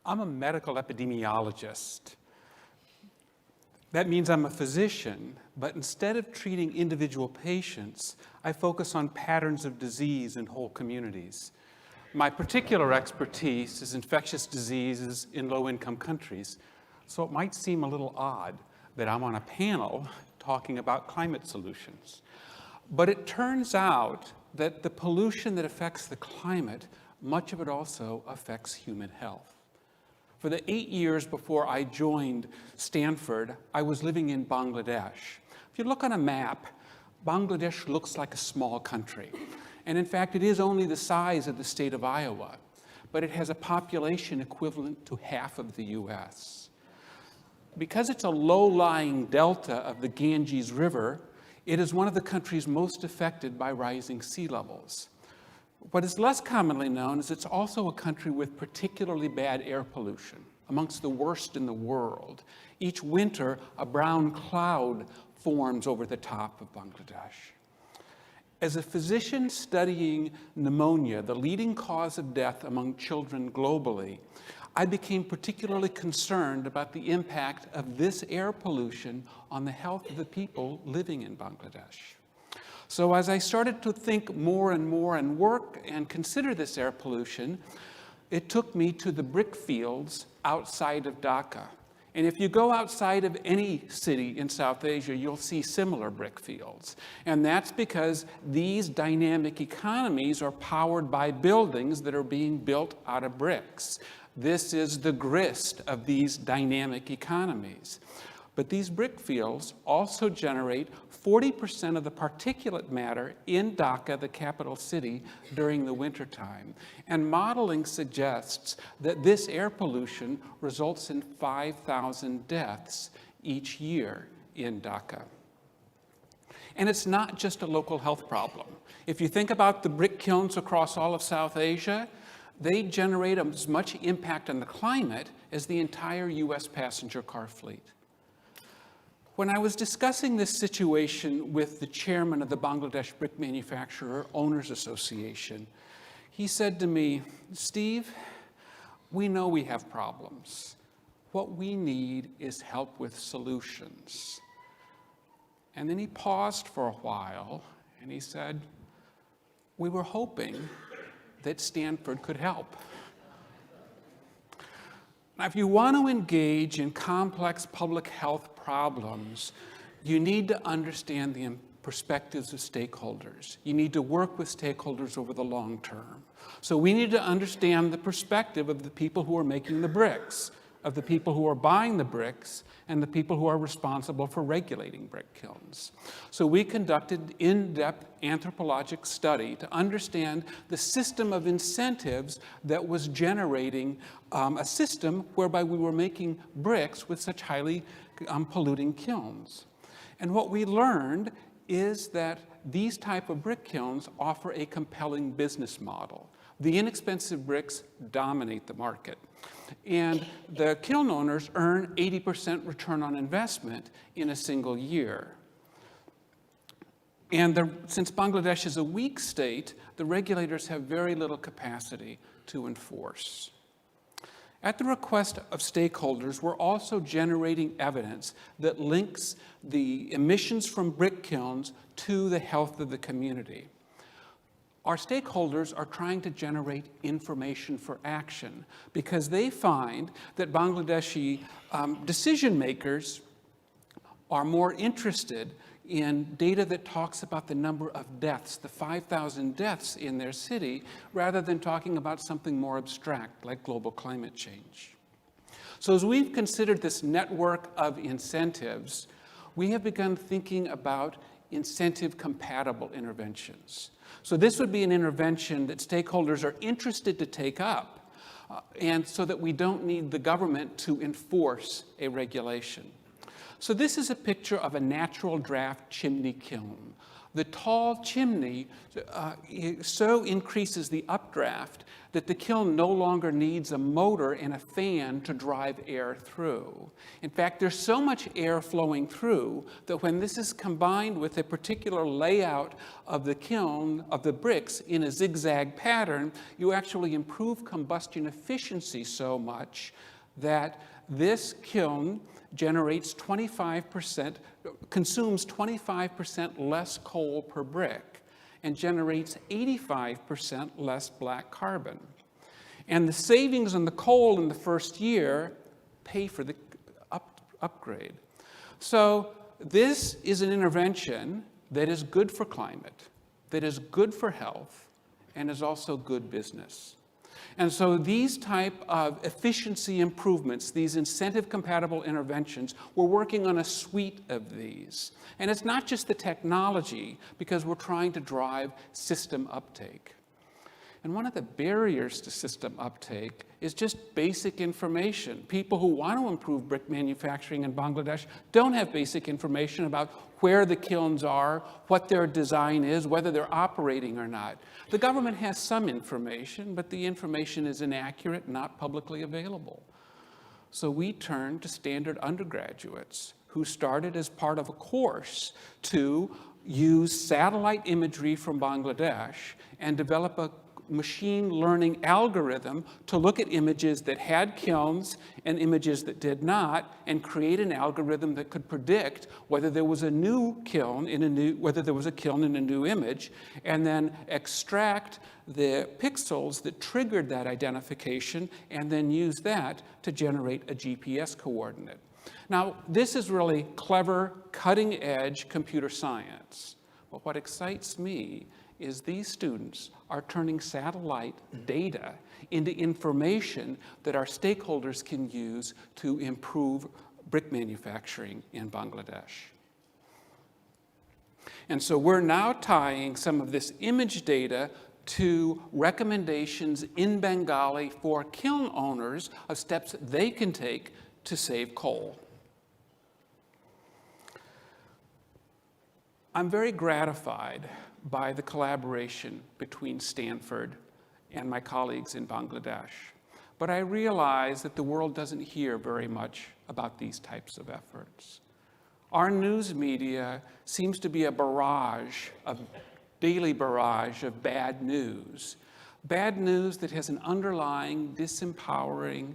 I'm a medical epidemiologist. That means I'm a physician, but instead of treating individual patients, I focus on patterns of disease in whole communities. My particular expertise is infectious diseases in low-income countries, so it might seem a little odd that I'm on a panel talking about climate solutions. But it turns out that the pollution that affects the climate, much of it also affects human health. For the 8 years before I joined Stanford, I was living in Bangladesh. If you look on a map, Bangladesh looks like a small country. And in fact, it is only the size of the state of Iowa, but it has a population equivalent to half of the US. Because it's a low-lying delta of the Ganges River, it is one of the countries most affected by rising sea levels. What is less commonly known is it's also a country with particularly bad air pollution, amongst the worst in the world. Each winter, a brown cloud forms over the top of Bangladesh. As a physician studying pneumonia, the leading cause of death among children globally, I became particularly concerned about the impact of this air pollution on the health of the people living in Bangladesh. So as I started to think more and more and work and consider this air pollution, it took me to the brick fields outside of Dhaka. And if you go outside of any city in South Asia, you'll see similar brick fields. And that's because these dynamic economies are powered by buildings that are being built out of bricks. This is the grist of these dynamic economies. But these brick fields also generate 40% of the particulate matter in Dhaka, the capital city, during the wintertime. And modeling suggests that this air pollution results in 5,000 deaths each year in Dhaka. And it's not just a local health problem. If you think about the brick kilns across all of South Asia, they generate as much impact on the climate as the entire US passenger car fleet. When I was discussing this situation with the chairman of the Bangladesh Brick Manufacturer Owners Association, he said to me, "Steve, we know we have problems. What we need is help with solutions." And then he paused for a while and he said, "We were hoping that Stanford could help." Now, if you want to engage in complex public health problems, you need to understand the perspectives of stakeholders. You need to work with stakeholders over the long term. So we need to understand the perspective of the people who are making the bricks, of the people who are buying the bricks, and the people who are responsible for regulating brick kilns. So we conducted in-depth anthropologic study to understand the system of incentives that was generating a system whereby we were making bricks with such highly polluting kilns. And what we learned is that these type of brick kilns offer a compelling business model. The inexpensive bricks dominate the market. And the kiln owners earn 80% return on investment in a single year. And since Bangladesh is a weak state, the regulators have very little capacity to enforce. At the request of stakeholders, we're also generating evidence that links the emissions from brick kilns to the health of the community. Our stakeholders are trying to generate information for action because they find that Bangladeshi decision makers are more interested in data that talks about the number of deaths, the 5,000 deaths in their city, rather than talking about something more abstract like global climate change. So as we've considered this network of incentives, we have begun thinking about incentive-compatible interventions. So this would be an intervention that stakeholders are interested to take up, and so that we don't need the government to enforce a regulation. So this is a picture of a natural draft chimney kiln. The tall chimney so increases the updraft that the kiln no longer needs a motor and a fan to drive air through. In fact, there's so much air flowing through that when this is combined with a particular layout of the kiln, of the bricks in a zigzag pattern, you actually improve combustion efficiency so much that this kiln generates 25%, consumes 25% less coal per brick and generates 85% less black carbon. And the savings on the coal in the first year pay for the upgrade. So this is an intervention that is good for climate, that is good for health, and is also good business. And so these type of efficiency improvements, these incentive-compatible interventions, we're working on a suite of these. And it's not just the technology, because we're trying to drive system uptake. And one of the barriers to system uptake is just basic information. People who want to improve brick manufacturing in Bangladesh don't have basic information about where the kilns are, what their design is, whether they're operating or not. The government has some information, but the information is inaccurate, not publicly available. So we turned to Stanford undergraduates who started as part of a course to use satellite imagery from Bangladesh and develop a machine learning algorithm to look at images that had kilns and images that did not, and create an algorithm that could predict whether there was a new kiln in a new image, and then extract the pixels that triggered that identification, and then use that to generate a GPS coordinate. Now, this is really clever, cutting-edge computer science. But what excites me is these students are turning satellite data into information that our stakeholders can use to improve brick manufacturing in Bangladesh. And so we're now tying some of this image data to recommendations in Bengali for kiln owners of steps they can take to save coal. I'm very gratified by the collaboration between Stanford and my colleagues in Bangladesh. But I realize that the world doesn't hear very much about these types of efforts. Our news media seems to be a daily barrage of bad news that has an underlying disempowering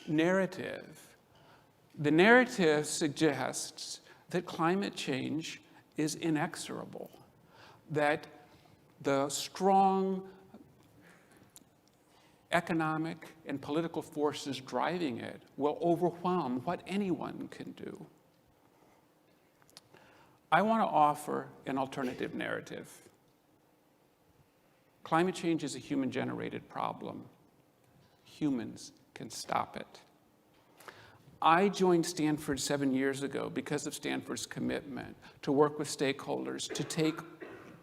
narrative. The narrative suggests that climate change is inexorable, that the strong economic and political forces driving it will overwhelm what anyone can do. I want to offer an alternative narrative. Climate change is a human-generated problem. Humans can stop it. I joined Stanford 7 years ago because of Stanford's commitment to work with stakeholders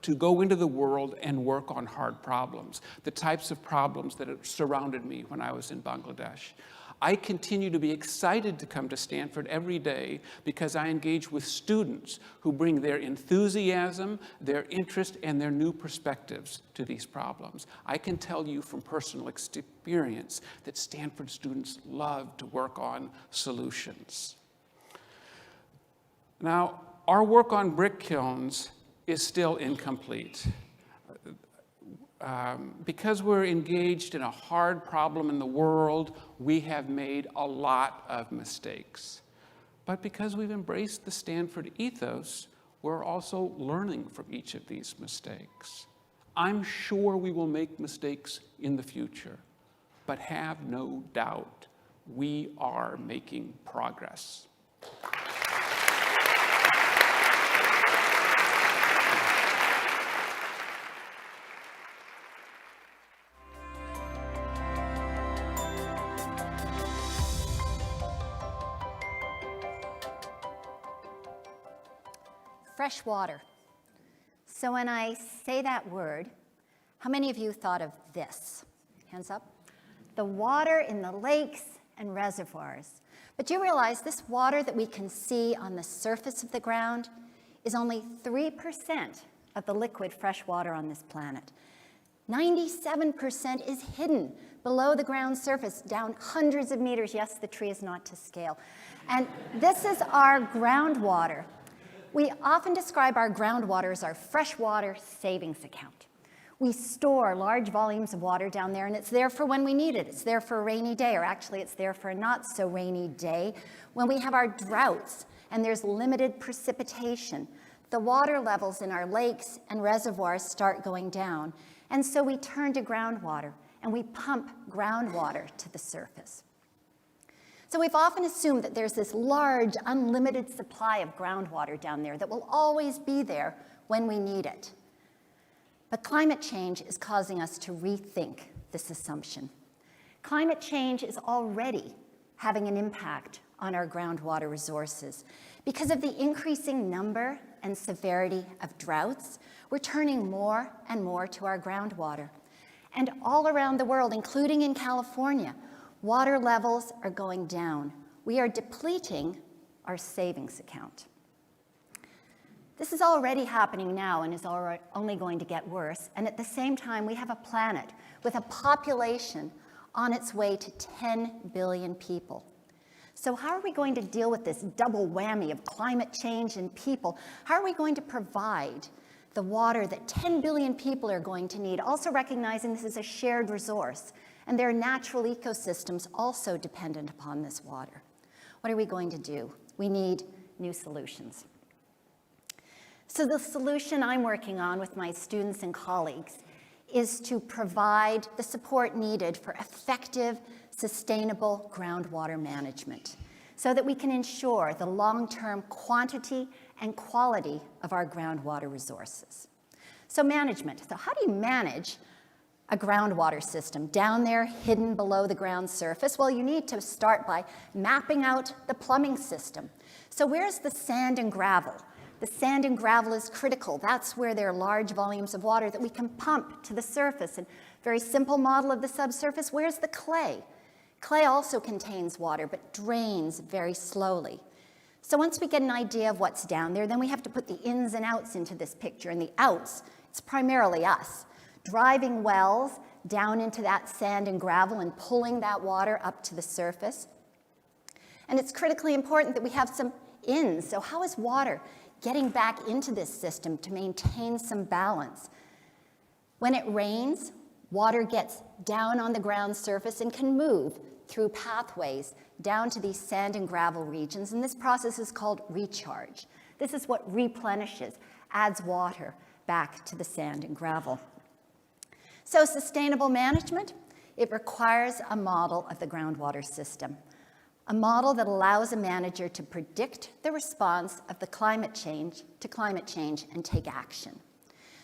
to go into the world and work on hard problems, the types of problems that have surrounded me when I was in Bangladesh. I continue to be excited to come to Stanford every day because I engage with students who bring their enthusiasm, their interest, and their new perspectives to these problems. I can tell you from personal experience that Stanford students love to work on solutions. Now, our work on brick kilns is still incomplete. Because we're engaged in a hard problem in the world, we have made a lot of mistakes. But because we've embraced the Stanford ethos, we're also learning from each of these mistakes. I'm sure we will make mistakes in the future, but have no doubt we are making progress. Fresh water. So when I say that word, how many of you thought of this? Hands up. The water in the lakes and reservoirs. But do you realize this water that we can see on the surface of the ground is only 3% of the liquid fresh water on this planet. 97% is hidden below the ground surface, down hundreds of meters. Yes, the tree is not to scale. And this is our groundwater. We often describe our groundwater as our freshwater savings account. We store large volumes of water down there, and it's there for when we need it. It's there for a rainy day, or actually it's there for a not so rainy day. When we have our droughts and there's limited precipitation, the water levels in our lakes and reservoirs start going down. And so we turn to groundwater, and we pump groundwater to the surface. So we've often assumed that there's this large, unlimited supply of groundwater down there that will always be there when we need it. But climate change is causing us to rethink this assumption. Climate change is already having an impact on our groundwater resources. Because of the increasing number and severity of droughts, we're turning more and more to our groundwater. And all around the world, including in California, water levels are going down. We are depleting our savings account. This is already happening now and is only going to get worse. And at the same time, we have a planet with a population on its way to 10 billion people. So how are we going to deal with this double whammy of climate change and people? How are we going to provide the water that 10 billion people are going to need, also recognizing this is a shared resource, and there are natural ecosystems also dependent upon this water? What are we going to do? We need new solutions. So the solution I'm working on with my students and colleagues is to provide the support needed for effective, sustainable groundwater management so that we can ensure the long-term quantity and quality of our groundwater resources. So management. So how do you manage a groundwater system down there, hidden below the ground surface? Well, you need to start by mapping out the plumbing system. So where's the sand and gravel? The sand and gravel is critical. That's where there are large volumes of water that we can pump to the surface. And very simple model of the subsurface, where's the clay? Clay also contains water, but drains very slowly. So once we get an idea of what's down there, then we have to put the ins and outs into this picture. And the outs, it's primarily us, driving wells down into that sand and gravel and pulling that water up to the surface. And it's critically important that we have some ins. So how is water getting back into this system to maintain some balance? When it rains, water gets down on the ground surface and can move through pathways down to these sand and gravel regions, and this process is called recharge. This is what replenishes, adds water back to the sand and gravel. So sustainable management, it requires a model of the groundwater system, a model that allows a manager to predict the response of the climate change and take action.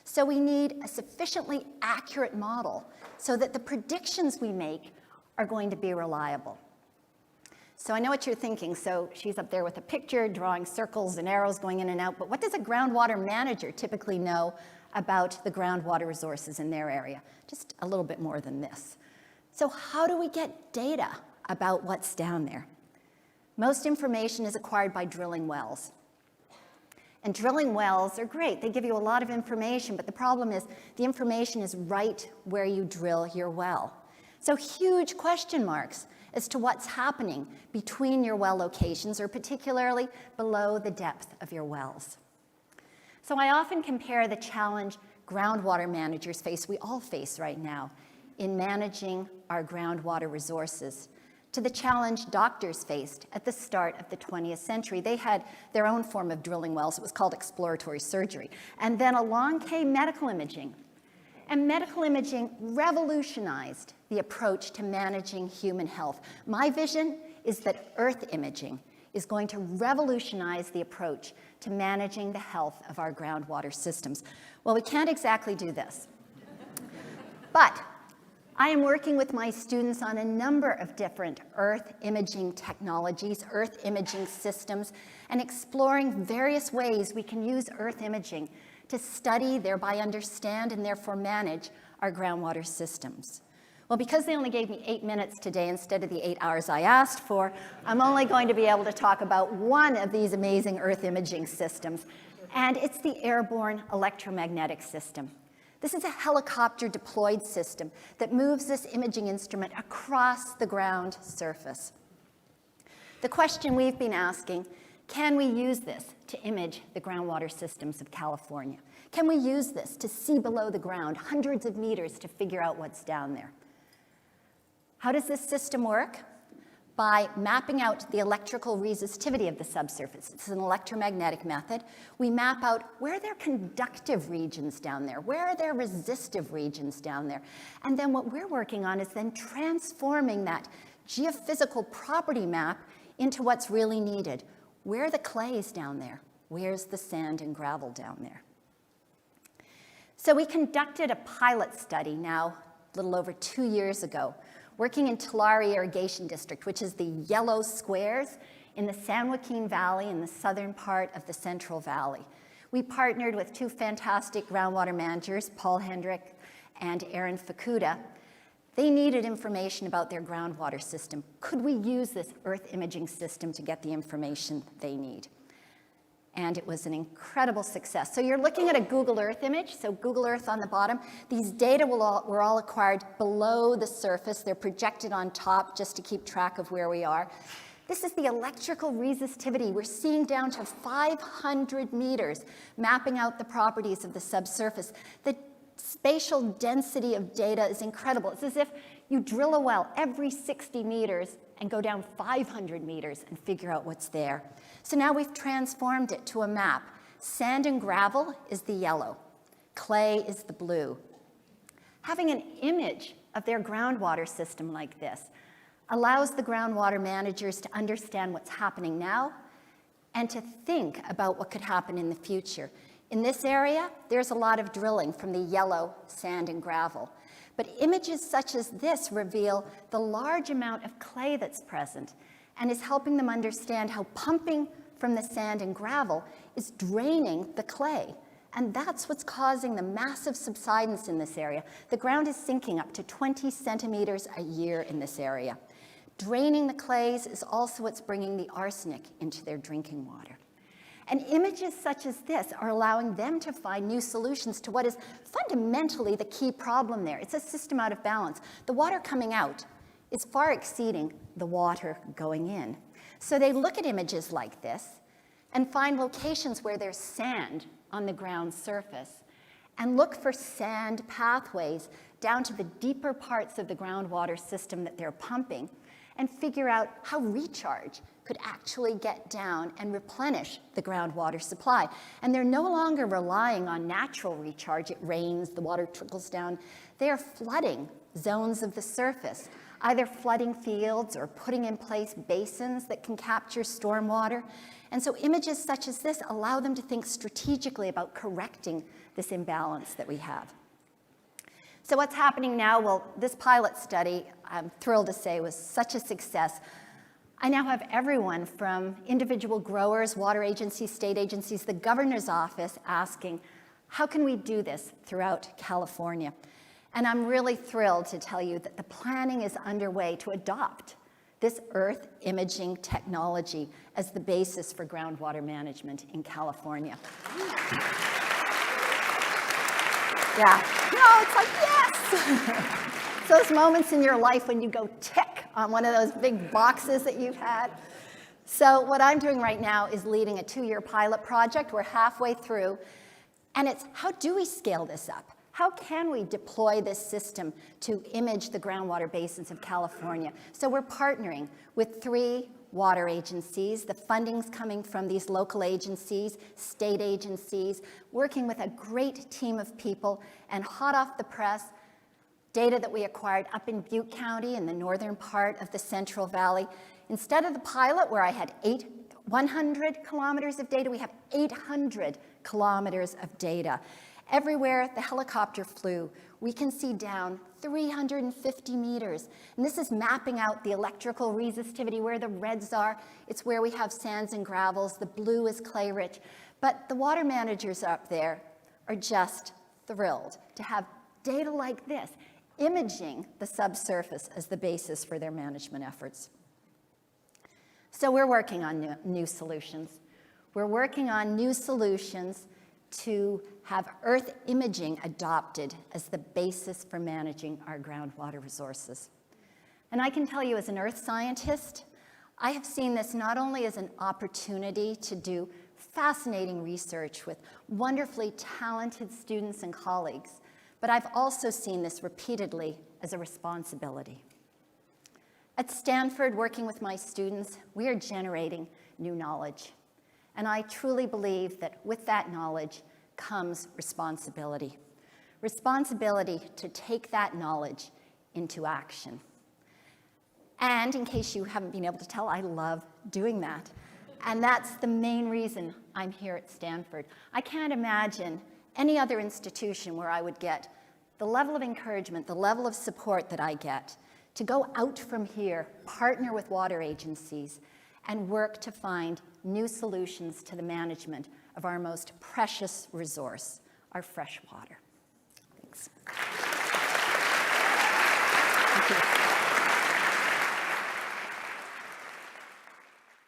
So we need a sufficiently accurate model so that the predictions we make are going to be reliable. So I know what you're thinking. So she's up there with a picture, drawing circles and arrows going in and out, but what does a groundwater manager typically know about the groundwater resources in their area? Just a little bit more than this. So how do we get data about what's down there? Most information is acquired by drilling wells. And drilling wells are great. They give you a lot of information, but the problem is the information is right where you drill your well. So huge question marks as to what's happening between your well locations, or particularly below the depth of your wells. So I often compare the challenge groundwater managers face, we all face right now, in managing our groundwater resources, to the challenge doctors faced at the start of the 20th century. They had their own form of drilling wells. It was called exploratory surgery. And then along came medical imaging. And medical imaging revolutionized the approach to managing human health. My vision is that Earth imaging is going to revolutionize the approach to managing the health of our groundwater systems. Well, we can't exactly do this. But I am working with my students on a number of different Earth imaging technologies, Earth imaging systems, and exploring various ways we can use Earth imaging to study, thereby understand, and therefore manage our groundwater systems. Well, because they only gave me 8 minutes today instead of the 8 hours I asked for, I'm only going to be able to talk about one of these amazing Earth imaging systems, and it's the airborne electromagnetic system. This is a helicopter deployed system that moves this imaging instrument across the ground surface. The question we've been asking, can we use this to image the groundwater systems of California? Can we use this to see below the ground hundreds of meters to figure out what's down there? How does this system work? By mapping out the electrical resistivity of the subsurface. It's an electromagnetic method. We map out where are there conductive regions down there, where are there resistive regions down there. And then what we're working on is then transforming that geophysical property map into what's really needed. Where are the clays down there? Where's the sand and gravel down there? So we conducted a pilot study now a little over 2 years ago, working in Tulare Irrigation District, which is the yellow squares in the San Joaquin Valley in the southern part of the Central Valley. We partnered with 2 fantastic groundwater managers, Paul Hendrick and Aaron Fukuda. They needed information about their groundwater system. Could we use this Earth imaging system to get the information they need? And it was an incredible success. So you're looking at a Google Earth image, so Google Earth on the bottom. These data were all acquired below the surface. They're projected on top just to keep track of where we are. This is the electrical resistivity. We're seeing down to 500 meters, mapping out the properties of the subsurface. The spatial density of data is incredible. It's as if you drill a well every 60 meters and go down 500 meters and figure out what's there. So now we've transformed it to a map. Sand and gravel is the yellow. Clay is the blue. Having an image of their groundwater system like this allows the groundwater managers to understand what's happening now and to think about what could happen in the future. In this area, there's a lot of drilling from the yellow sand and gravel. But images such as this reveal the large amount of clay that's present and is helping them understand how pumping from the sand and gravel is draining the clay. And that's what's causing the massive subsidence in this area. The ground is sinking up to 20 centimeters a year in this area. Draining the clays is also what's bringing the arsenic into their drinking water. And images such as this are allowing them to find new solutions to what is fundamentally the key problem there. It's a system out of balance. The water coming out is far exceeding the water going in. So they look at images like this and find locations where there's sand on the ground surface and look for sand pathways down to the deeper parts of the groundwater system that they're pumping and figure out how recharge could actually get down and replenish the groundwater supply. And they're no longer relying on natural recharge. It rains, the water trickles down. They are flooding zones of the surface, either flooding fields or putting in place basins that can capture stormwater. And so images such as this allow them to think strategically about correcting this imbalance that we have. So what's happening now? Well, this pilot study, I'm thrilled to say, was such a success. I now have everyone from individual growers, water agencies, state agencies, the governor's office asking, how can we do this throughout California? And I'm really thrilled to tell you that the planning is underway to adopt this Earth imaging technology as the basis for groundwater management in California. Yeah, no, it's like, yes! It's those moments in your life when you go tick on one of those big boxes that you've had. So what I'm doing right now is leading a 2-year pilot project. We're halfway through, and it's how do we scale this up? How can we deploy this system to image the groundwater basins of California? So we're partnering with 3 water agencies. The funding's coming from these local agencies, state agencies, working with a great team of people, and hot off the press, data that we acquired up in Butte County in the northern part of the Central Valley. Instead of the pilot where I had 100 kilometers of data, we have 800 kilometers of data. Everywhere the helicopter flew, we can see down 350 meters. And this is mapping out the electrical resistivity, where the reds are. It's where we have sands and gravels. The blue is clay rich. But the water managers up there are just thrilled to have data like this, imaging the subsurface as the basis for their management efforts. So we're working on new solutions. We're working on new solutions to have Earth imaging adopted as the basis for managing our groundwater resources. And I can tell you, as an earth scientist, I have seen this not only as an opportunity to do fascinating research with wonderfully talented students and colleagues, but I've also seen this repeatedly as a responsibility. At Stanford, working with my students, we are generating new knowledge. And I truly believe that with that knowledge comes responsibility. Responsibility to take that knowledge into action. And in case you haven't been able to tell, I love doing that. And that's the main reason I'm here at Stanford. I can't imagine any other institution where I would get the level of encouragement, the level of support that I get to go out from here, partner with water agencies, and work to find new solutions to the management of our most precious resource, our fresh water. Thanks. Thank you.